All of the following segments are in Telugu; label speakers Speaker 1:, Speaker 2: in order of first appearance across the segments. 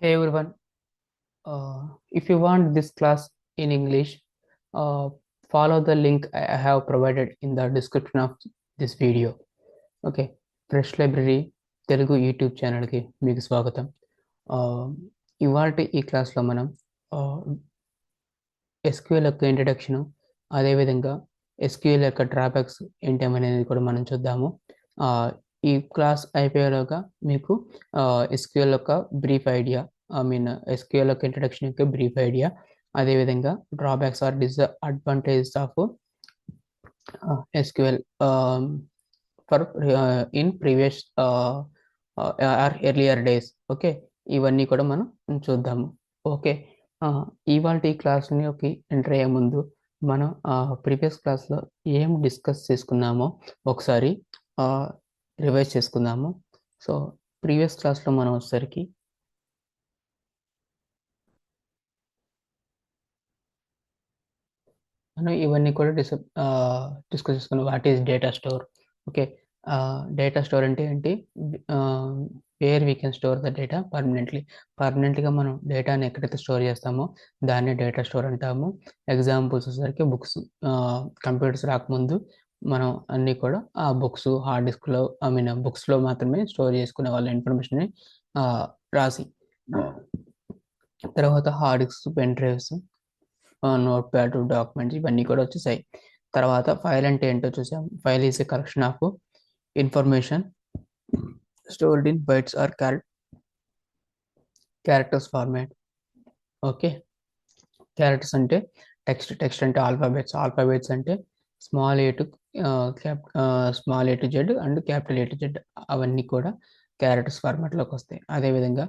Speaker 1: Hey everyone, if you want this class in English, uh, follow the link I have provided in the description of this video. Okay, fresh library Telugu YouTube ఛానల్కి మీకు స్వాగతం. ఇవాళ ఈ క్లాస్లో మనం ఎస్క్యూఎల్ యొక్క ఇంట్రడక్షను, అదేవిధంగా ఎస్క్యూఎల్ యొక్క డ్రాబ్యాక్స్ ఏంటనేది కూడా మనం చూద్దాము. ఈ క్లాస్ అయిపోయేలాగా మీకు ఎస్క్యూఎల్ యొక్క బ్రీఫ్ ఐడియా, ఎస్క్యూఎల్ యొక్క ఇంట్రడక్షన్ యొక్క బ్రీఫ్ ఐడియా, అదేవిధంగా drawbacks or disadvantages of SQL for in previous or earlier days. Okay, ఇవన్నీ కూడా మనం చూద్దాము. ఓకే, ఇవాళ ఈ క్లాస్లోకి ఎంటర్ అయ్యే ముందు మనం ప్రీవియస్ క్లాస్లో ఏం డిస్కస్ చేసుకున్నామో ఒకసారి రివైజ్ చేసుకుందాము. సో ప్రీవియస్ క్లాస్లో మనం వచ్చేసరికి మనం ఇవన్నీ కూడా డిస్కస్ చేసుకున్నాం. What is data store? Okay, data store అంటే ఏంటి? Where we can store the data పర్మనెంట్గా మనం డేటాని ఎక్కడైతే స్టోర్ చేస్తామో దాన్ని డేటా స్టోర్ అంటాము. ఎగ్జాంపుల్స్ వచ్చేసరికి బుక్స్. కంప్యూటర్స్ రాకముందు మనం అన్నీ కూడా ఆ బుక్స్ హార్డ్ డిస్క్లో బుక్స్లో మాత్రమే స్టోర్ చేసుకునే వాళ్ళ ఇన్ఫర్మేషన్ని రాసి. తర్వాత hard disk, pen drives, note pad, documents ఇవన్నీ కూడా వచ్చేసాయి. తర్వాత ఫైల్ అంటే ఏంటో చూసాం. File is a collection of information stored in bytes or characters format. Okay, characters అంటే టెక్స్ట్ అంటే ఆల్ఫాబెట్స్ అంటే small A to Z and capital A to Z, అవన్నీ కూడా క్యారెక్టర్స్ ఫార్మాట్లోకి వస్తాయి. అదేవిధంగా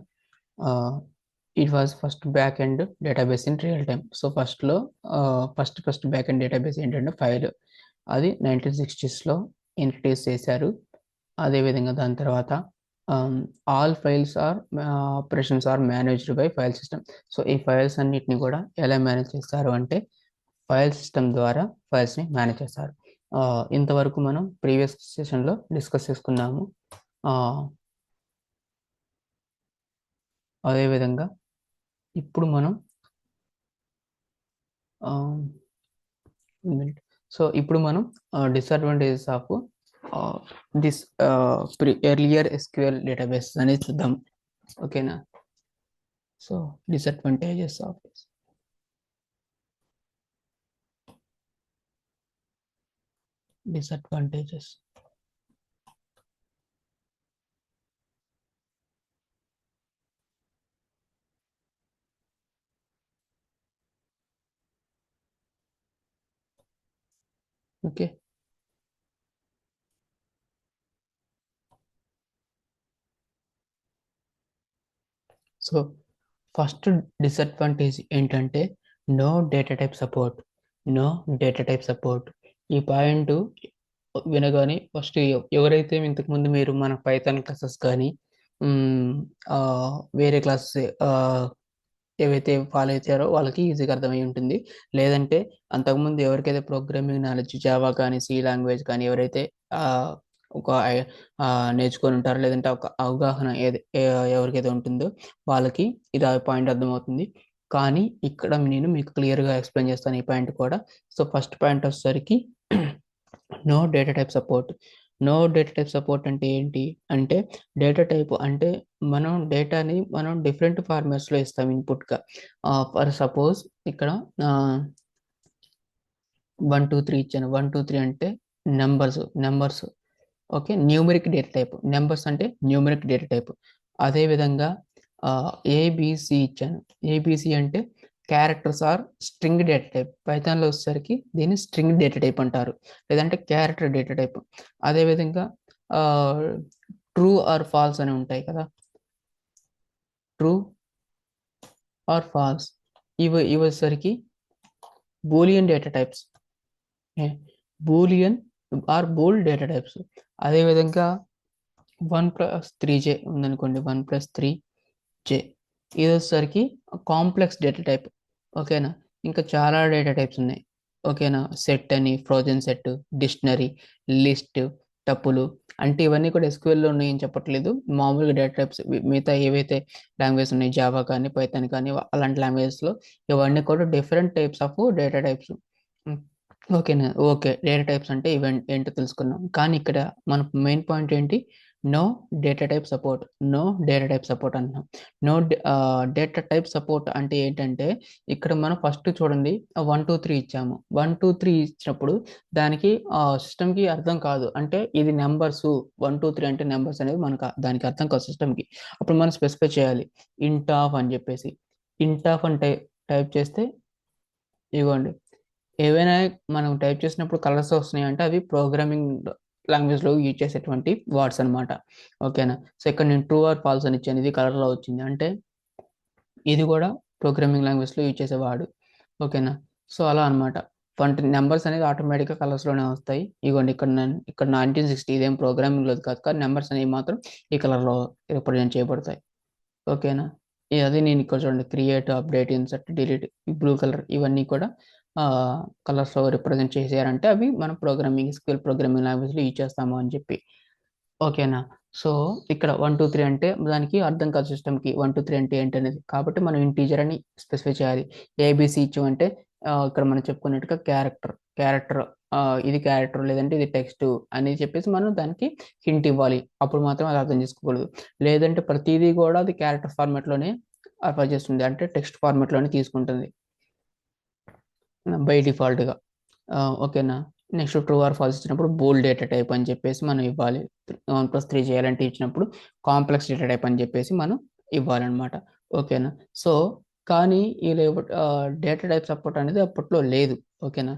Speaker 1: it was first back end database in real time. So first back end database ఏంటంటే ఫైల్. అది 1960s ఇంట్రడ్యూస్ చేశారు. అదేవిధంగా దాని తర్వాత all files or operations or managed by file system. So ఈ ఫైల్స్ అన్నిటిని కూడా ఎలా మేనేజ్ చేస్తారు అంటే ఫైల్ సిస్టమ్ ద్వారా ఫైల్స్ని మేనేజ్ చేస్తారు. ఇంతవరకు మనం ప్రీవియస్ సెషన్లో డిస్కస్ చేసుకున్నాము. అదేవిధంగా ఇప్పుడు మనం disadvantages of this earlier SQL database అనేది చూద్దాం. ఓకేనా? So disadvantages of this. Disadvantages. Okay. So first disadvantage ఏంటంటే నో డేటా టైప్ సపోర్ట్. ఈ పాయింట్ వినగానే ఫస్ట్ ఎవరైతే ఇంతకుముందు మీరు మన పైథాన్ క్లాసెస్ కానీ వేరే క్లాసెస్ ఏవైతే ఫాలో అవుతారో వాళ్ళకి ఈజీగా అర్థమై ఉంటుంది. లేదంటే అంతకుముందు ఎవరికైతే ప్రోగ్రామింగ్ నాలెడ్జ్, జావా కానీ సి లాంగ్వేజ్ కానీ ఎవరైతే ఒక నేర్చుకొని ఉంటారో, లేదంటే ఒక అవగాహన ఎవరికైతే ఉంటుందో వాళ్ళకి ఇది పాయింట్ అర్థమవుతుంది. కానీ ఇక్కడ నేను మీకు క్లియర్గా ఎక్స్ప్లెయిన్ చేస్తాను ఈ పాయింట్ కూడా. సో ఫస్ట్ పాయింట్ వచ్చేసరికి నో డేటా టైప్ సపోర్ట్ అంటే ఏంటి అంటే, డేటా టైప్ అంటే మనం డేటాని డిఫరెంట్ ఫార్మాట్స్లో ఇస్తాం ఇన్పుట్గా. ఫర్ సపోజ్ ఇక్కడ 1 2 3 ఇచ్చాను. 1 2 3 అంటే numbers. Okay, numeric data type. Numbers అంటే న్యూమరిక్ డేటా టైప్. అదేవిధంగా ఏబిసి ఇచ్చాను. ఏబిసి అంటే characters or string data type. పైథాన్లో వచ్చేసరికి దీన్ని స్ట్రింగ్ డేటా టైప్ అంటారు, లేదంటే క్యారెక్టర్ డేటా టైప్. అదేవిధంగా ట్రూ ఆర్ ఫాల్స్ అని ఉంటాయి కదా, ట్రూ ఆర్ ఫాల్స్ ఇవి వచ్చేసరికి Boolean data types. Boolean or bool data types. అదేవిధంగా 1+3j ఉందనుకోండి, 1+3j ఇది వచ్చేసరికి కాంప్లెక్స్ డేటా టైప్. ఓకేనా? ఇంకా చాలా డేటా టైప్స్ ఉన్నాయి. ఓకేనా? సెట్ అని, ఫ్రోజన్ సెట్, డిక్షనరీ, లిస్ట్, టపులు అంటే ఇవన్నీ కూడా ఎస్క్యూఎల్‌లో ఉన్నాయని చెప్పట్లేదు. మామూలుగా డేటా టైప్స్ మిగతా ఏవైతే లాంగ్వేజెస్ ఉన్నాయి జావా కానీ, పైథాన్ కానీ అలాంటి లాంగ్వేజెస్‌లో ఇవన్నీ కూడా different types of data types. హ్మ్. ఓకేనా. ఓకే. డేటా టైప్స్ అంటే ఏంటో తెలుసుకున్నాం. కానీ ఇక్కడ మన మెయిన్ పాయింట్ ఏంటి? No data type support. No data type support అంటున్నాం. డేటా టైప్ సపోర్ట్ అంటే ఏంటంటే ఇక్కడ మనం ఫస్ట్ చూడండి 1, 2, 3 ఇచ్చాము. 1, 2, 3 ఇచ్చినప్పుడు దానికి సిస్టమ్‌కి అర్థం కాదు. అంటే ఇది నంబర్సు 1, 2, 3 అంటే నంబర్స్ అనేది మనకు దానికి అర్థం కాదు సిస్టమ్‌కి. అప్పుడు మనం స్పెసిఫై చేయాలి. ఇంట్ ఆఫ్ అని చెప్పేసి. ఇంట్ ఆఫ్ అని టైప్ చేస్తే ఇగోండి ఏవైనా మనం టైప్ చేసినప్పుడు కలర్స్ వస్తున్నాయంటే అవి ప్రోగ్రామింగ్ లాంగ్వేజ్‌లో యూజ్ చేసేటువంటి వర్డ్స్ అనమాట. ఓకేనా. సో, ఇక్కడ నేను ట్రూ ఆర్ ఫాల్స్ అని ఇచ్చాను. ఇది కలర్‌లో వచ్చింది. అంటే ఇది కూడా ప్రోగ్రామింగ్ లాంగ్వేజ్‌లో యూజ్ చేసే వర్డ్. ఓకేనా. సో, అలా అనమాట. నంబర్స్ అనేది ఆటోమేటిక్‌గా కలర్స్‌లోనే వస్తాయి. ఇగోండి ఇక్కడ 1960 ఇదేం ప్రోగ్రామింగ్‌లోది కాదు. కానీ నంబర్స్ అనేవి మాత్రం ఈ కలర్‌లో రిప్రజెంట్ చేయబడతాయి. ఓకేనా. అది నేను ఇక్కడ చూడండి క్రియేట్, అప్డేట్, ఇన్సర్ట్, డిలీట్ ఈ బ్లూ కలర్ ఇవన్నీ కూడా కలర్స్‌లో రిప్రజెంట్ చేసారంటే అవి మనం ఎస్‌క్యూఎల్ ప్రోగ్రామింగ్ లాంగ్వేజ్‌లో యూజ్ చేస్తాము అని చెప్పి. ఓకేనా. సో, ఇక్కడ 1, 2, 3 అంటే దానికి అర్థం కాదు సిస్టమ్‌కి 1, 2, 3 అంటే ఏంటనేది. కాబట్టి మనం ఇంటీజర్ అని స్పెసిఫై చేయాలి. ఏబీసీ ఇచ్చామంటే ఇక్కడ మనం చెప్పుకున్నట్టుగా క్యారెక్టర్ ఇది క్యారెక్టర్ లేదంటే ఇది టెక్స్ట్ అని చెప్పేసి మనం దానికి హింట్ ఇవ్వాలి. అప్పుడు మాత్రం అది అర్థం చేసుకోగలదు. లేదంటే ప్రతీదీ కూడా అది క్యారెక్టర్ ఫార్మాట్‌లోనే చేస్తుంది. అంటే టెక్స్ట్ ఫార్మాట్‌లోనే తీసుకుంటుంది. బై డిఫాల్ట్‌గా. ఓకేనా. నెక్స్ట్ ట్రూ ఆర్ ఫాల్స్ ఇచ్చినప్పుడు బోల్డ్ డేటా టైప్ అని చెప్పేసి మనం ఇవ్వాలి. 1+3 చేయాలంటే ఇచ్చినప్పుడు కాంప్లెక్స్ డేటా టైప్ అని చెప్పేసి మనం ఇవ్వాలనమాట. ఓకేనా. సో, కానీ డేటా టైప్ సపోర్ట్ అనేది అప్పట్లో లేదు. ఓకేనా.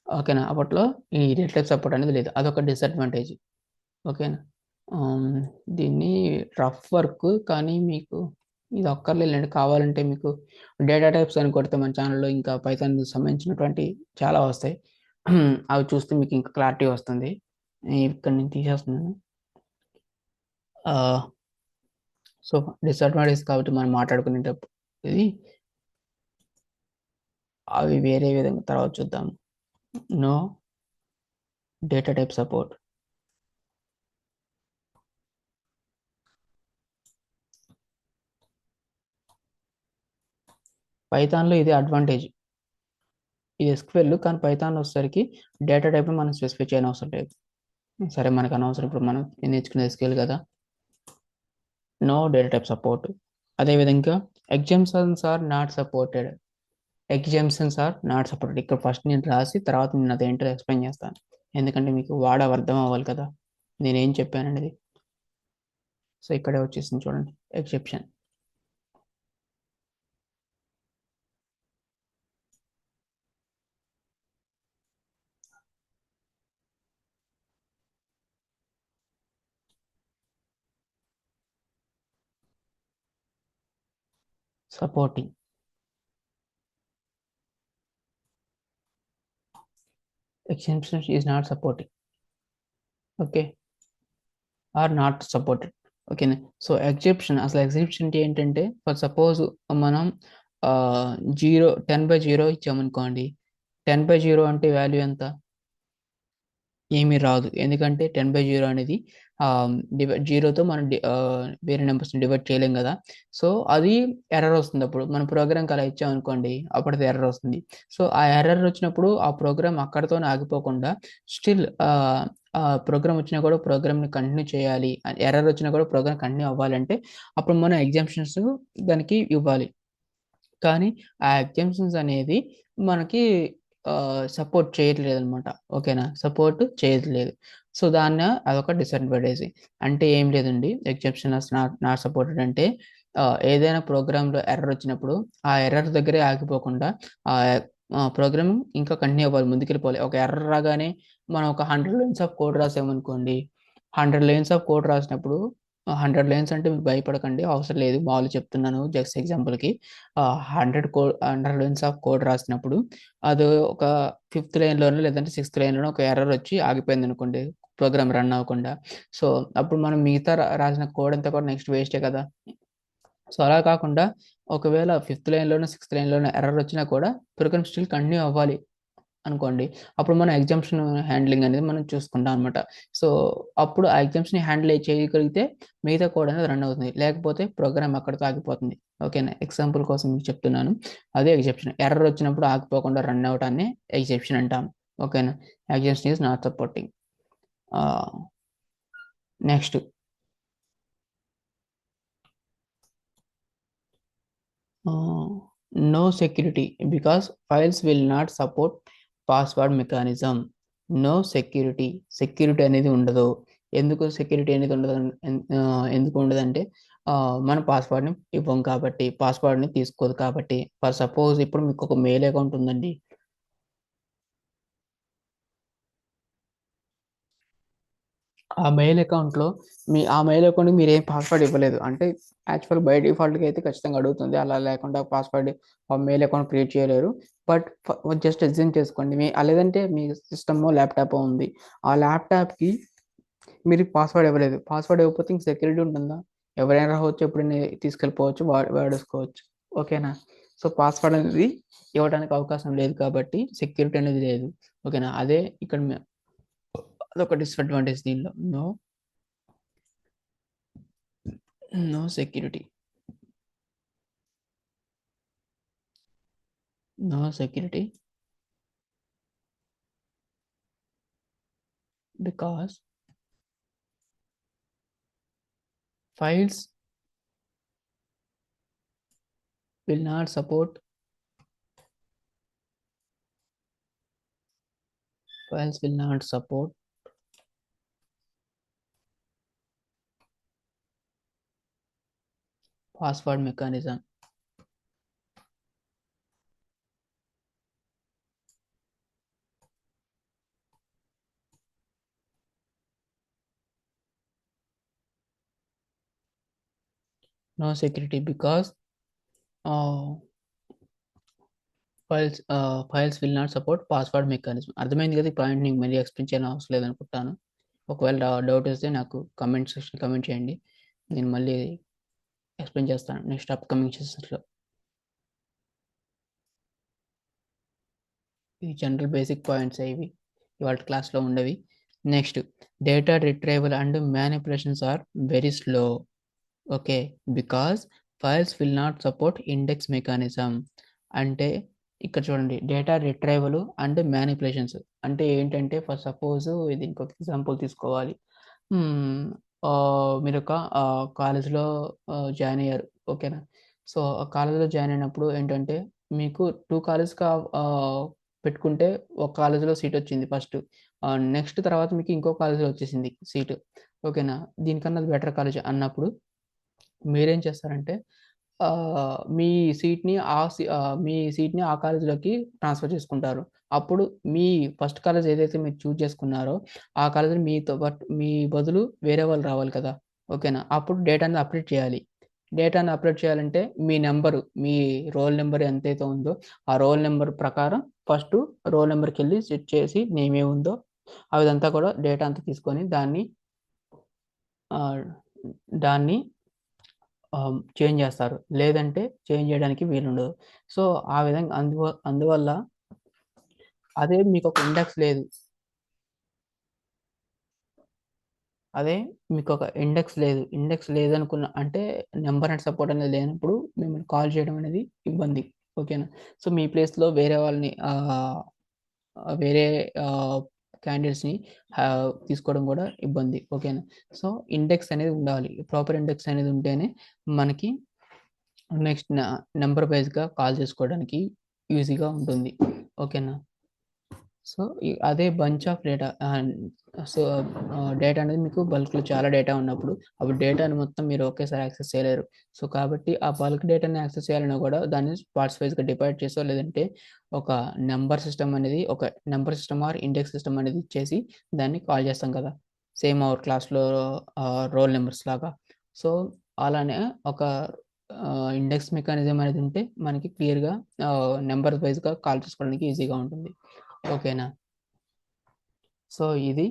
Speaker 1: ఓకేనా. అప్పట్లో ఈ డేటా టైప్ సపోర్ట్ అనేది లేదు. అదొక డిసడ్వాంటేజ్. ఓకేనా. ఆహ్, దీన్ని రఫ్ వర్క్ కానీ మీకు ఇది అక్కర్లేదులెండి. కావాలంటే మీకు డేటా టైప్స్ అని కొడితే మన ఛానెల్‌లో ఇంకా పైథాన్‌కి సంబంధించినటువంటి చాలా వస్తాయి. అవి చూస్తే మీకు ఇంకా క్లారిటీ వస్తుంది. ఇక్కడ నేను తీసేస్తున్నాను. ఆహ్, సో, డిసడ్వాంటేజెస్ కాబట్టి మనం మాట్లాడుకునేటప్పుడు ఇది అవి వేరే విధంగా తర్వాత చూద్దాం. No data type support. పైథాన్‌లో ఇది అడ్వాంటేజ్. ఇది ఎస్‌క్యూఎల్ కానీ పైథాన్‌లో వచ్చేసరికి డేటా టైప్‌ని మనం స్పెసిఫై చేయనవసరం లేదు. సరే మనకు అనవసరం ఇప్పుడు మనం నేర్చుకునే ఎస్‌క్యూఎల్ కదా! No data type support. అదేవిధంగా exceptions are not supported. Exceptions are not supported. ఇక్కడ ఫస్ట్ నేను రాసి తర్వాత నేను అదేంటో ఎక్స్‌ప్లెయిన్ చేస్తాను. ఎందుకంటే మీకు అర్థం అవ్వాలి కదా! నేనేం చెప్పాననేది. సో, ఇక్కడే వచ్చేసింది చూడండి. Exception. Supporting. Exemptions is not supporting. Okay. Or not supported. ఓకేనా. సో, ఎగ్జెప్షన్ అంటే ఏంటంటే ఫర్ సపోజ్ మనం 10/0 ఇచ్చామనుకోండి. 10/0 అంటే వాల్యూ ఎంత? ఏమీ రాదు. ఎందుకంటే 10/0 అనేది జీరోతో మనం వేరే నంబర్స్‌ని డివైడ్ చేయలేం గదా! సో, అది ఎర్రర్ వస్తుందప్పుడు. మన ప్రోగ్రామ్‌కి అలా ఇచ్చామనుకోండి, అప్పుడది ఎర్రర్ వస్తుంది. సో, ఆ ఎర్రర్ వచ్చినప్పుడు ఆ ప్రోగ్రామ్ అక్కడితోనే ఆగిపోకుండా స్టిల్ ప్రోగ్రామ్ వచ్చినా కూడా ప్రోగ్రామ్‌ని కంటిన్యూ చేయాలి. ఎర్రర్ వచ్చినా కూడా ప్రోగ్రామ్ కంటిన్యూ అవ్వాలంటే అప్పుడు మనం ఎగ్జామ్షన్స్ దానికి ఇవ్వాలి. కానీ ఆ ఎగ్జామ్షన్స్ అనేది మనకి సపోర్ట్ చేయట్లేదనమాట. ఓకేనా. సపోర్ట్ చేయట్లేదు. సో, అదొక డిసడ్వాంటేజ్. అంటే ఏం లేదండి. ఎగ్జెప్షనల్స్ నాట్ సపోర్టెడ్ అంటే ఏదైనా ప్రోగ్రామ్‌లో ఎర్రర్ వచ్చినప్పుడు ఆ ఎర్రర్ దగ్గరే ఆగిపోకుండా ఆహ్, ప్రోగ్రామ్ ఇంకా కంటిన్యూ అవ్వాలి. ముందుకెళ్ళిపోవాలి. ఒక ఎర్రర్ రాగానే మనం ఒక 100 లైన్స్ ఆఫ్ కోడ్ రాసామనుకోండి. 100 లైన్స్ ఆఫ్ కోడ్ రాసినప్పుడు 100 లైన్స్ అంటే మీరు భయపడకండి. అవసరం లేదు. మామూలుగా చెప్తున్నాను జస్ట్ ఎగ్జాంపుల్‌కి. 100 లైన్స్ ఆఫ్ కోడ్ రాసినప్పుడు అది ఒక ఫిఫ్త్ లైన్‌లోనో లేదంటే సిక్స్త్ లైన్‌లోనో ఒక ఎర్రర్ వచ్చి ఆగిపోయిందనుకోండి. ప్రోగ్రామ్ రన్ అవ్వకుండా. సో, అప్పుడు మనం మిగతా రాసిన కోడ్ అంతా కూడా నెక్స్ట్ వేస్టే కదా! సో, అలా కాకుండా ఒకవేళ ఫిఫ్త్ లైన్‌లోనో, సిక్స్త్ లైన్‌లోనో ఎర్రర్ వచ్చినా కూడా ప్రోగ్రామ్ స్టిల్ కంటిన్యూ అవ్వాలి. అనుకోండి. అప్పుడు మనం ఎగ్జామ్షన్ హ్యాండ్లింగ్ అనేది మనం చూసుకుంటాం అనమాట. సో, అప్పుడు ఆ ఎగ్జామ్స్‌ని హ్యాండిల్ చేయగలిగితే మిగతా కోడ్ అనేది రన్ అవుతుంది. లేకపోతే ప్రోగ్రామ్ అక్కడితో ఆగిపోతుంది. ఓకేనా? ఎగ్జాంపుల్ కోసం మీకు చెప్తున్నాను. అదే ఎగ్జెప్షన్. ఎర్రర్ వచ్చినప్పుడు ఆగిపోకుండా రన్ అవ్వటాన్ని ఎగ్జెప్షన్ అంటాం. ఓకేనా? Exception is not supporting. Ah, next no security because files will not support password mechanism. No security. Security అనేది ఉండదు. ఎందుకు సెక్యూరిటీ అనేది ఉండదు? ఎందుకు ఉండదంటే మన పాస్వర్డ్‌ని ఇవ్వం కాబట్టి. పాస్వర్డ్‌ని తీసుకోదు కాబట్టి. ఫర్ సపోజ్ ఇప్పుడు మీకు ఒక మెయిల్ అకౌంట్ ఉందండి. ఆ మెయిల్ అకౌంట్‌కి మీరేం పాస్వర్డ్ ఇవ్వలేదు. అంటే యాక్చువల్ బై డిఫాల్ట్‌గా అయితే ఖచ్చితంగా అడుగుతుంది. అలా లేకుండా పాస్వర్డ్ మెయిల్ అకౌంట్ క్రియేట్ చేయలేరు. బట్ జస్ట్ అస్యూమ్ చేసుకోండి. లేదంటే మీ సిస్టమో, ల్యాప్‌టాపో ఉంది. ఆ ల్యాప్‌టాప్‌కి మీరు పాస్వర్డ్ ఇవ్వలేదు. పాస్వర్డ్ ఇవ్వకపోతే ఇంక సెక్యూరిటీ ఉంటుందా? ఎవరైనా రావచ్చు, ఎప్పుడైనా తీసుకెళ్ళిపోవచ్చు, వాడేసుకోవచ్చు. ఓకేనా? సో, పాస్వర్డ్ అనేది ఇవ్వడానికి అవకాశం లేదు కాబట్టి సెక్యూరిటీ అనేది లేదు. ఓకేనా? అదే ఇక్కడ అదొక డిసడ్వాంటేజ్ దీనిలో. No security. No security because files will not support files will not support password mechanism. No security because uh, files will not support password mechanism. అర్థమైంది కదా? ఈ పాయింట్ నీకు మళ్ళీ ఎక్స్ప్లెయిన్ చేయని అవసరం లేదనుకుంటాను. ఒకవేళ డౌట్ వస్తే నాకు కామెంట్ సెక్షన్ కామెంట్ చేయండి. నేను మళ్ళీ ఎక్స్ప్లెయిన్ చేస్తాను నెక్స్ట్ అప్కమింగ్ సెషన్స్‌లో. ఈ జనరల్ బేసిక్ పాయింట్స్ ఇవి ఇవాల్టి క్లాస్‌లో ఉండేవి. Next data retrieval and manipulations are very slow. Okay. Because files will not support index mechanism. అంటే ఇక్కడ చూడండి డేటా రిట్రైవల్ అండ్ మ్యానిపులేషన్స్ అంటే ఏంటంటే ఫర్ సపోజ్ ఇది ఇంకొక ఎగ్జాంపుల్ తీసుకోవాలి. హ్మ్. మీరొక కాలేజ్‌లో జాయిన్ అయ్యారు. ఓకేనా? సో, ఆ కాలేజ్‌లో జాయిన్ అయినప్పుడు ఏంటంటే మీకు 2 కాలేజ్‌గా పెట్టుకుంటే ఒక కాలేజ్‌లో సీట్ వచ్చింది ఫస్ట్. నెక్స్ట్ తర్వాత మీకు ఇంకో కాలేజ్‌లో వచ్చేసింది సీటు. ఓకేనా? దీనికన్నా అది బెటర్ కాలేజ్ అన్నప్పుడు మీరేం చేస్తారంటే మీ మీ సీట్‌ని ఆ కాలేజ్‌లోకి ట్రాన్స్‌ఫర్ చేసుకుంటారు. అప్పుడు మీ ఫస్ట్ కాలేజ్ ఏదైతే మీరు చూజ్ చేసుకున్నారో, ఆ కాలేజ్‌లో మీతో పాటు మీ బదులు వేరే వాళ్ళు రావాలి కదా! ఓకేనా? అప్పుడు డేటాని అప్డేట్ చేయాలి. డేటాని అప్డేట్ చేయాలంటే మీ రోల్ నంబర్ ఎంతైతే ఉందో, ఆ రోల్ నంబర్ ప్రకారం ఫస్టు రోల్ నంబర్‌కెళ్ళి సెట్ చేసి నేమ్ ఏముందో అదంతా కూడా డేటా అంతా తీసుకొని ఆహ్, దాన్ని చేంజ్ జేస్తారు. లేదంటే చేంజ్ జేయడానికి వీలుండదు. సో, ఆ విధంగా అందువల్ల అదే మీకొక ఇండెక్స్ లేదు. అదే మీకొక ఇండెక్స్ లేదు. ఇండెక్స్ లేదనుకున్న అంటే నంబర్ అండ్ సపోర్ట్ అనేది లేనప్పుడు మిమ్మల్ని కాల్ చేయడం అనేది ఇబ్బంది. ఓకేనా? సో, మీ ప్లేస్‌లో వేరే వాళ్ళని వేరే ఆహ్, క్యాండిడేట్స్‌ని తీసుకోవడం గూడా ఇబ్బంది. ఓకేనా? సో, ఇండెక్స్ అనేది ఉండాలి. ప్రాపర్ ఇండెక్స్ అనేది ఉంటేనే మనకి నెక్స్ట్ నంబర్ వైస్‌గా కాల్ చేసుకోవడానికి ఈజీగా ఉంటుంది. ఓకేనా? సో, అదే bunch of data so, data అనేది మీకు బల్క్‌లో చాలా డేటా ఉన్నప్పుడు, అప్పుడు డేటాని మొత్తం మీరు ఒకేసారి యాక్సెస్ చేయలేరు. సో, కాబట్టి ఆ బల్క్ డేటాని యాక్సెస్ చేయాలన్నా కూడా దాన్ని పార్ట్స్ వైస్‌గా డివైడ్ చేసో, లేదంటే ఒక ఒక number system are index system అనేది ఇచ్చేసి దాన్ని కాల్ చేస్తాం కదా! సేమ్ అవర్ క్లాస్‌లో రోల్ నంబర్స్ లాగా. సో, అలానే ఒక ఇండెక్స్ మెకానిజం అనేది ఉంటే మనకి క్లియర్‌గా నంబర్ వైస్‌గా కాల్ చేసుకోవడానికి ఈజీగా ఉంటుంది. ఓకేనా? సో, ఇది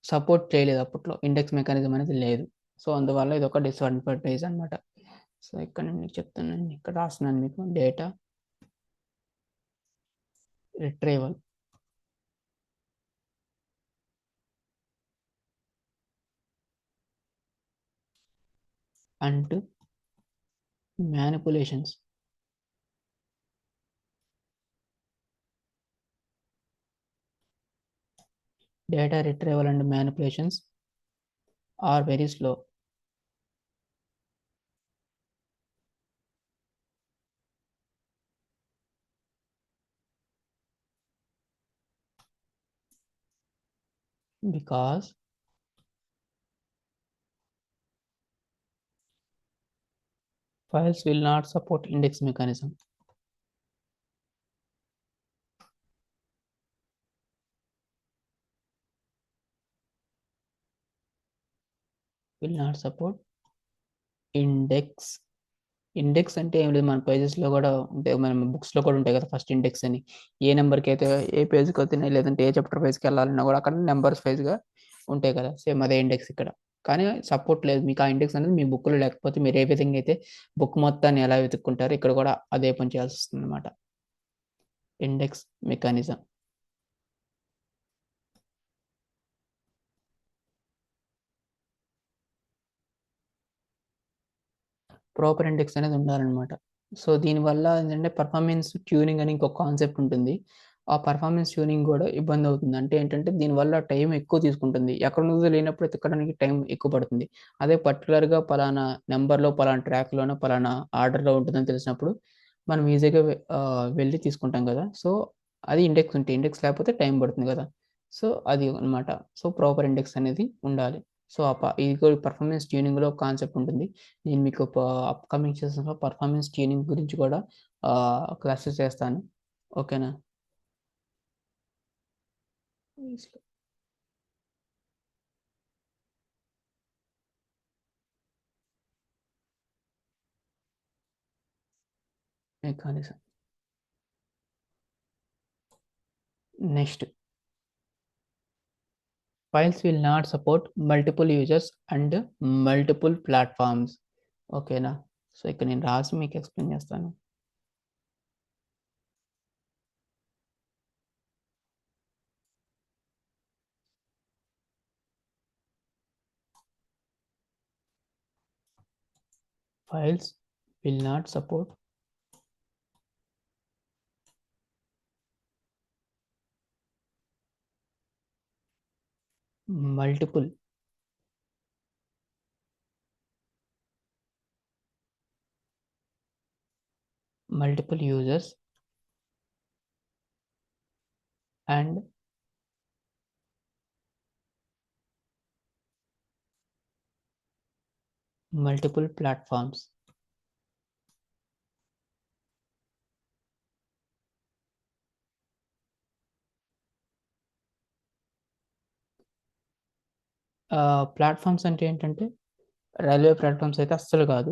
Speaker 1: సపోర్ట్ చేయలేదు అప్పట్లో. ఇండెక్స్ మెకానిజం అనేది లేదు. సో, అందువల్ల ఇదొక డిసడ్వాంటేజ్ అనమాట. సో, ఇక్కడ నేను మీకు చెప్తున్నాను. ఇక్కడ రాస్తున్నాను మీకు data retrieval and manipulations. Data retrieval and manipulations are very slow because files will not support index mechanism. Will not support index. Index అంటే ఏం లేదు, మన పేజెస్లో కూడా ఉంటాయి, మన బుక్స్లో కూడా ఉంటాయి కదా, ఫస్ట్ ఇండెక్స్ అని. ఏ నెంబర్కి అయితే ఏ పేజ్కి అవుతున్నాయి, లేదంటే ఏ చాప్టర్ పేజ్కి వెళ్ళాలన్నా కూడా అక్కడ నెంబర్స్ వైజ్గా ఉంటాయి కదా, సేమ్ అదే ఇండెక్స్ ఇక్కడ. కానీ సపోర్ట్ లేదు మీకు, ఆ ఇండెక్స్ అనేది మీ బుక్లో లేకపోతే మీరు ఏ విధంగా అయితే బుక్ మొత్తాన్ని ఎలా వెతుక్కుంటారో ఇక్కడ కూడా అదే పని చేయాల్సి వస్తుంది అనమాట. Index mechanism. ప్రాపర్ ఇండెక్స్ అనేది ఉండాలన్నమాట. సో దీనివల్ల ఏంటంటే పర్ఫార్మెన్స్ ట్యూనింగ్ అని ఇంకొక కాన్సెప్ట్ ఉంటుంది. ఆ పర్ఫార్మెన్స్ ట్యూనింగ్ కూడా ఇబ్బంది అవుతుంది. అంటే ఏంటంటే దీనివల్ల టైం ఎక్కువ తీసుకుంటుంది. ఎక్కడ నుంచో లేనప్పుడు ఎతకడానికి టైం ఎక్కువ పడుతుంది. అదే పర్టికులర్గా పలానా నెంబర్లో పలానా ట్రాక్లోనో పలానా ఆర్డర్లో ఉంటుందని తెలిసినప్పుడు మనం ఈజీగా వెళ్ళి తీసుకుంటాం కదా. సో అది ఇండెక్స్ ఉంటే, ఇండెక్స్ లేకపోతే టైం పడుతుంది కదా. సో అది అనమాట. సో ప్రాపర్ ఇండెక్స్ అనేది ఉండాలి. సో ఇది కూడా పర్ఫార్మెన్స్ ట్యూనింగ్లో కాన్సెప్ట్ ఉంటుంది. నేను మీకు అప్కమింగ్ సెషన్స్లో పర్ఫార్మెన్స్ ట్యూనింగ్ గురించి కూడా క్లాసెస్ చేస్తాను. ఓకేనా? Mechanism. Next, files will not support multiple users and multiple platforms. ఓకేనా? సో ఇక్కడ నేను రాసి మీకు ఎక్స్ప్లెయిన్ చేస్తాను. Files will not support multiple users and multiple platforms. Platforms అంటే ఏంటంటే రైల్వే ప్లాట్ఫామ్స్ అయితే అస్సలు కాదు.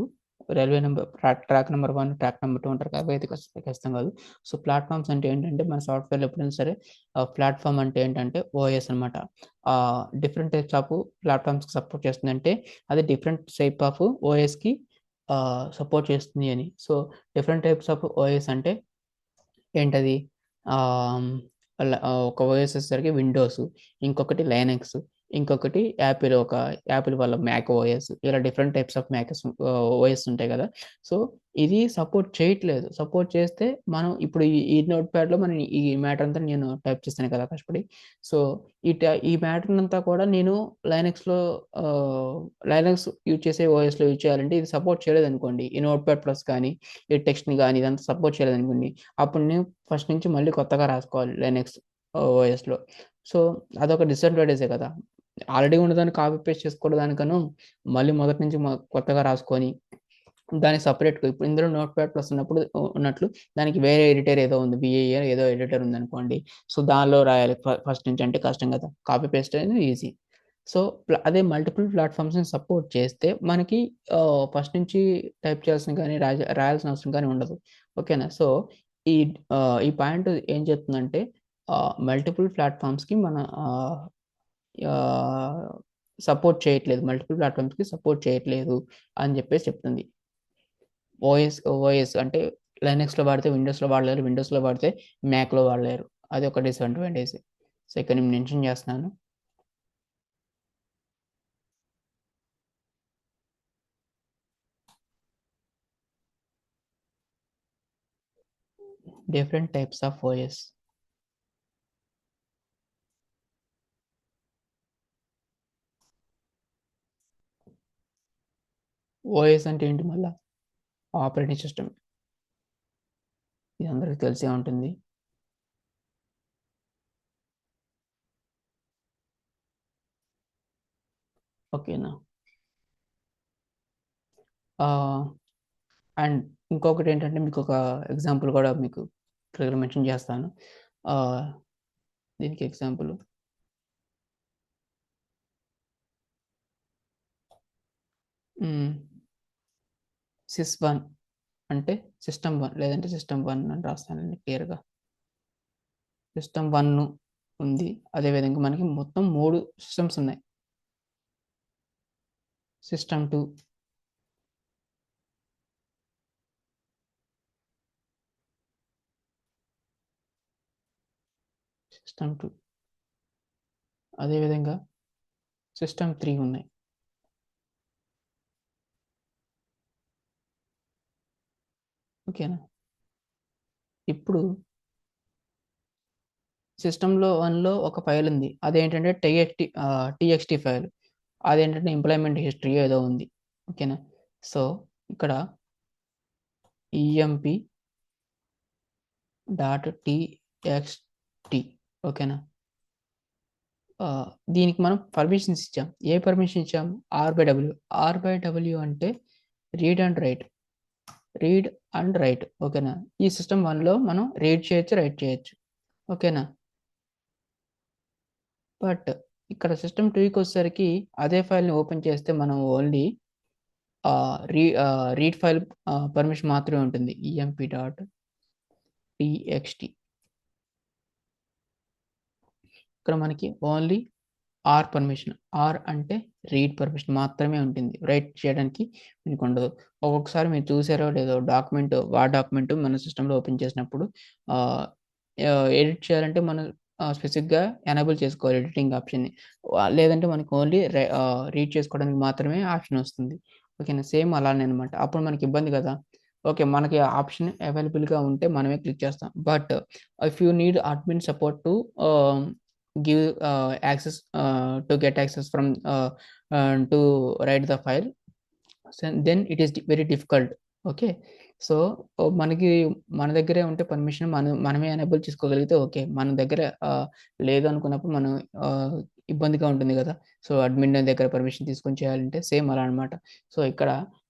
Speaker 1: Railway number track number 1, track number 2 ఉంటారు, అవి అయితే కష్టం కాదు. సో ప్లాట్ఫామ్స్ అంటే ఏంటంటే మన సాఫ్ట్వేర్లో ఎప్పుడైనా సరే ప్లాట్ఫామ్ అంటే ఏంటంటే ఓఎస్ అనమాట. డిఫరెంట్ టైప్స్ ఆఫ్ ప్లాట్ఫామ్స్కి సపోర్ట్ చేస్తుంది, అంటే అది డిఫరెంట్ టైప్ ఆఫ్ ఓఎస్కి సపోర్ట్ చేస్తుంది అని. So different types of OS అంటే ఏంటది? ఒక ఓఎస్ వచ్చేసరికి విండోస్, ఇంకొకటి లైనక్స్, ఇంకొకటి యాపిల్ వాళ్ళ మ్యాక్ ఓఎస్. ఇలా డిఫరెంట్ టైప్స్ ఆఫ్ ఓఎస్ ఉంటాయి కదా. సో ఇది సపోర్ట్ చేయట్లేదు. సపోర్ట్ చేస్తే మనం ఇప్పుడు ఈ నోట్ ప్యాడ్లో మనం ఈ మ్యాటర్ అంతా నేను టైప్ చేస్తాను కదా కష్టపడి. సో ఈ మ్యాటర్ అంతా కూడా నేను లైనక్స్ యూజ్ చేసే ఓఎస్లో యూజ్ చేయాలంటే ఇది సపోర్ట్ చేయలేదు అనుకోండి, ఈ నోట్ ప్యాడ్ ప్లస్ కానీ ఈ టెక్స్ట్ని కానీ ఇదంతా సపోర్ట్ చేయలేదు అనుకోండి, అప్పుడు నేను ఫస్ట్ నుంచి మళ్ళీ కొత్తగా రాసుకోవాలి లైనక్స్ ఓఎస్లో. సో అదొక డిసడ్వాంటేజే కదా. ఆల్రెడీ ఉన్నదాన్ని కాపీ పేస్ట్ చేసుకోవడం దానికన్నా మళ్ళీ మొదటి నుంచి కొత్తగా రాసుకొని దానికి సపరేట్గా ఇప్పుడు ఇందులో నోట్ ప్యాడ్ ప్లస్ ఉన్నప్పుడు ఉన్నట్లు దానికి వేరే ఎడిటర్ ఏదో ఉంది, విఏఏ ఏదో ఎడిటర్ ఉంది అనుకోండి. సో దానిలో రాయాలి ఫస్ట్ నుంచి అంటే కష్టం కదా. కాపీ పేస్ట్ అనేది ఈజీ. సో అదే మల్టిపుల్ ప్లాట్ఫామ్స్ని సపోర్ట్ చేస్తే మనకి ఫస్ట్ నుంచి టైప్ చేయాల్సిన కానీ రాయాల్సిన అవసరం కానీ ఉండదు. ఓకేనా? సో ఈ ఈ పాయింట్ ఏం చెప్తుందంటే మల్టిపుల్ ప్లాట్ఫామ్స్కి మన సపోర్ట్ చేయట్లేదు, మల్టిపుల్ ప్లాట్ఫామ్స్కి సపోర్ట్ చేయట్లేదు అని చెప్పేసి చెప్తుంది. ఓఎస్ అంటే లైనక్స్లో వాడితే విండోస్లో వాడలేరు, విండోస్లో వాడితే మ్యాక్లో వాడలేరు. అది ఒక డిసడ్వాంటేజ్. సో ఇక్కడ నేను మెన్షన్ చేస్తున్నాను. Different types of OS. OS అంటే ఏంటి? మళ్ళా ఆపరేటింగ్ సిస్టమ్. ఇది అందరికీ తెలిసే ఉంటుంది. ఓకేనా? అండ్ ఇంకొకటి ఏంటంటే మీకు ఒక ఎగ్జాంపుల్ కూడా మీకు క్లియర్గా మెన్షన్ చేస్తాను. దీనికి ఎగ్జాంపుల్ sys1 అంటే సిస్టమ్ 1 లేదంటే సిస్టమ్ 1 అని రాస్తానండి క్లియర్గా. సిస్టమ్ 1 ఉంది. అదేవిధంగా మనకి మొత్తం 3 సిస్టమ్స్ ఉన్నాయి. సిస్టమ్ 2, సిస్టమ్ 2, అదేవిధంగా సిస్టమ్ 3 ఉన్నాయి. ఓకేనా? ఇప్పుడు సిస్టంలో 1లో ఒక ఫైల్ ఉంది. అదేంటంటే టీఎక్స్టీ ఫైల్. అదేంటంటే ఎంప్లాయ్మెంట్ హిస్టరీ ఏదో ఉంది. ఓకేనా? సో ఇక్కడ emp.txt. ఓకేనా? దీనికి మనం పర్మిషన్స్ ఇచ్చాం. ఏ పర్మిషన్ ఇచ్చాం? r/w. r/w అంటే రీడ్ అండ్ రైట్. ఓకేనా? ఈ సిస్టమ్ 1లో మనం రీడ్ చేయొచ్చు, రైట్ చేయొచ్చు. ఓకేనా? బట్ ఇక్కడ సిస్టమ్ 2కి వచ్చేసరికి అదే ఫైల్ని ఓపెన్ చేస్తే మనం ఓన్లీ రీడ్ ఫైల్ పర్మిషన్ మాత్రమే ఉంటుంది. emp.txt. ఇక్కడ మనకి ఓన్లీ ఆర్ పర్మిషన్. ఆర్ అంటే రీడ్ పర్మిషన్ మాత్రమే ఉంటుంది. రైట్ చేయడానికి మీకు ఉండదు. ఒక్కొక్కసారి మీరు చూసారో లేదో వార్డ్ డాక్యుమెంట్ మన సిస్టంలో ఓపెన్ చేసినప్పుడు ఎడిట్ చేయాలంటే మనం స్పెసిఫిక్గా ఎనేబుల్ చేసుకోవాలి ఎడిటింగ్ ఆప్షన్ని. లేదంటే మనకి ఓన్లీ రీడ్ చేసుకోవడానికి మాత్రమే ఆప్షన్ వస్తుంది. ఓకేనా? సేమ్ అలానే అనమాట. అప్పుడు మనకి ఇబ్బంది కదా. ఓకే, మనకి ఆప్షన్ అవైలబుల్గా ఉంటే మనమే క్లిక్ చేస్తాం. But if you need admin support to give access to get access from to write the file, then it is very difficult. Okay, so మనకి మన దగ్గరే ఉంటే పర్మిషన్ మనమే ఎనేబుల్ చేసుకోగలిగితే ఓకే. మన దగ్గర లేదు అనుకున్నప్పుడు మనం ఇబ్బందిగా ఉంటుంది కదా. సో అడ్మిన్ దగ్గర పర్మిషన్ తీసుకొని చేయాలంటే సేమ్ అలా అనమాట. సో ఇక్కడ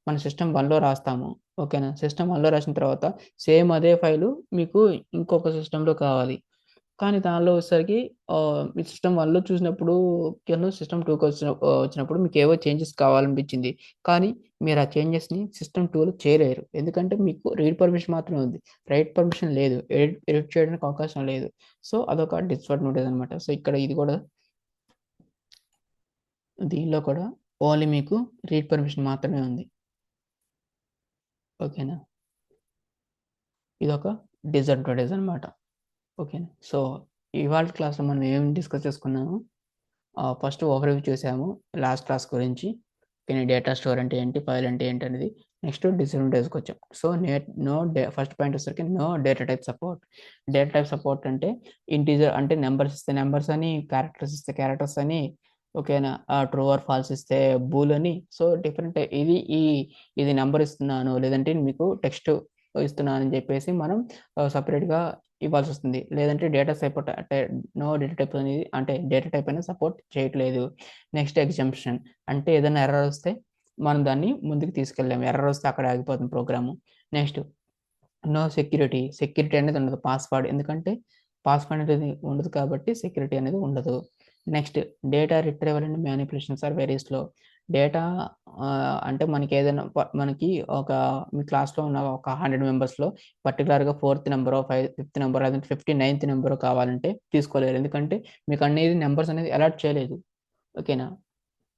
Speaker 1: మన సిస్టమ్ 1లో రాస్తాము. ఓకేనా? సిస్టమ్ 1లో రాసిన తర్వాత సేమ్ అదే ఫైలు మీకు ఇంకొక సిస్టంలో కావాలి. కానీ దానిలో వచ్చేసరికి మీ సిస్టమ్ 1లో చూసినప్పుడు సిస్టమ్ 2కి వచ్చినప్పుడు మీకు ఏవో చేంజెస్ కావాలనిపించింది. కానీ మీరు ఆ చేంజెస్ని సిస్టమ్ 2లో చేయలేరు. ఎందుకంటే మీకు రీడ్ పర్మిషన్ మాత్రమే ఉంది. రైట్ పర్మిషన్ లేదు. ఎడిట్ చేయడానికి అవకాశం లేదు. సో అదొక డిసడ్వాంటేజ్ అనమాట. సో ఇక్కడ ఇది కూడా దీనిలో కూడా ఓన్లీ మీకు రీడ్ పర్మిషన్ మాత్రమే ఉంది. ఓకేనా? ఇదొక డిసడ్వాంటేజ్ అనమాట. ఓకేనా? సో ఇవాళ క్లాస్లో మనం ఏం డిస్కస్ చేసుకున్నాము? ఫస్ట్ ఓవర్‌వ్యూ చూసాము లాస్ట్ క్లాస్ గురించి. ఓకే, డేటా స్టోర్ అంటే ఏంటి, ఫైల్ అంటే ఏంటి అనేది. నెక్స్ట్ డిసడ్వాంటేజ్కి వచ్చాం. సో ఫస్ట్ పాయింట్ వచ్చేసరికి no data type support. Data type support అంటే ఇంటీజర్ అంటే నెంబర్స్ ఇస్తే నెంబర్స్ అని, క్యారెక్టర్స్ ఇస్తే క్యారెక్టర్స్ అని. ఓకేనా? ట్రూ ఆర్ ఫాల్స్ ఇస్తే బూల్ అని. సో డిఫరెంట్ ఇది నెంబర్ ఇస్తున్నాను లేదంటే మీకు టెక్స్ట్ ఇస్తున్నాను అని చెప్పేసి మనం సపరేట్గా ఇవ్వాల్సి వస్తుంది. లేదంటే డేటా సపోర్ట్ అంటే నో డేటా టైప్ అనేది అంటే డేటా టైప్ అనేది సపోర్ట్ చేయట్లేదు. నెక్స్ట్ ఎగ్జంప్షన్ అంటే ఏదైనా ఎర్రర్ వస్తే మనం దాన్ని ముందుకు తీసుకెళ్ళాము. ఎర్రర్ వస్తే అక్కడ ఆగిపోతుంది ప్రోగ్రాము. నెక్స్ట్ నో సెక్యూరిటీ అనేది ఉండదు. పాస్వర్డ్ ఎందుకంటే పాస్వర్డ్ అనేది ఉండదు కాబట్టి సెక్యూరిటీ అనేది ఉండదు. Next data retrieval and manipulations are very slow. Data అంటే మనకి ఏదైనా మనకి మీ క్లాస్లో ఉన్న ఒక 100 మెంబర్స్లో పర్టికులర్గా 4th నెంబరో 5th నెంబరో లేదంటే 59th నెంబరో కావాలంటే తీసుకోలేరు. ఎందుకంటే మీకు అనేది నెంబర్స్ అనేది అలాట్ చేయలేదు. ఓకేనా?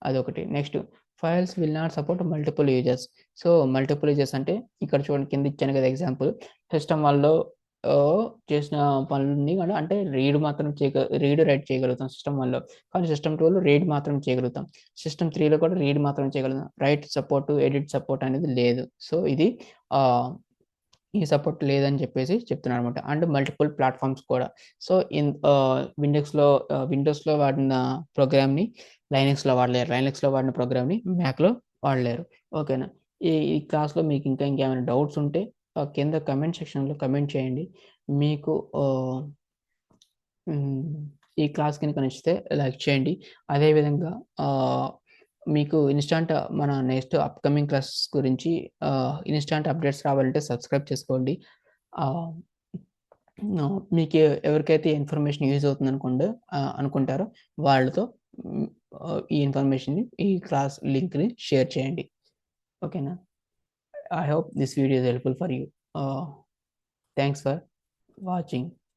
Speaker 1: అదొకటి. Next files will not support multiple users. So, multiple users అంటే ఇక్కడ చూడండి కింద ఇచ్చాను కదా ఎగ్జాంపుల్. సిస్టమ్ 1లో చేసిన పనులన్నీ కూడా అంటే రీడ్, రైట్ చేయగలుగుతాం సిస్టమ్ 1లో. కానీ సిస్టమ్ 2లో రీడ్ మాత్రం చేయగలుగుతాం. సిస్టమ్ 3లో కూడా రీడ్ మాత్రం చేయగలుగుతాం. రైట్ సపోర్ట్, ఎడిట్ సపోర్ట్ అనేది లేదు. సో, ఇది ఆహ్, ఈ సపోర్ట్ లేదని చెప్పేసి చెప్తున్నారనమాట. అండ్ మల్టిపుల్ ప్లాట్‌ఫార్మ్స్ కూడా. సో, విండోస్‌లో వాడిన ప్రోగ్రామ్‌ని లైనక్స్‌లో వాడలేరు. లైనక్స్‌లో వాడిన ప్రోగ్రామ్‌ని మ్యాక్‌లో వాడలేరు. ఓకేనా? ఈ క్లాస్‌లో మీకు ఇంకా ఇంకేమైనా డౌట్స్ ఉంటే కింద కమెంట్ సెక్షన్‌లో కమెంట్ చేయండి. మీకు హ్మ్. ఈ క్లాస్ గనుక నచ్చితే లైక్ చేయండి. అదేవిధంగా ఆహ్, మీకు మన నెక్స్ట్ అప్‌కమింగ్ క్లాసెస్ గురించి ఇన్‌స్టాంట్ అప్డేట్స్ రావాలంటే సబ్స్క్రైబ్ చేసుకోండి. ఆహ్, మీకు ఎవరికైతే ఇన్ఫర్మేషన్ యూజ్ అవుతుందనుకోండి అనుకుంటారో వాళ్ళతో హ్మ్, ఈ ఇన్ఫర్మేషన్‌ని ఈ క్లాస్ లింక్‌ని షేర్ చేయండి. ఓకేనా? I hope this video is helpful for you. ఆహ్, థాంక్స్ ఫర్ వాచింగ్.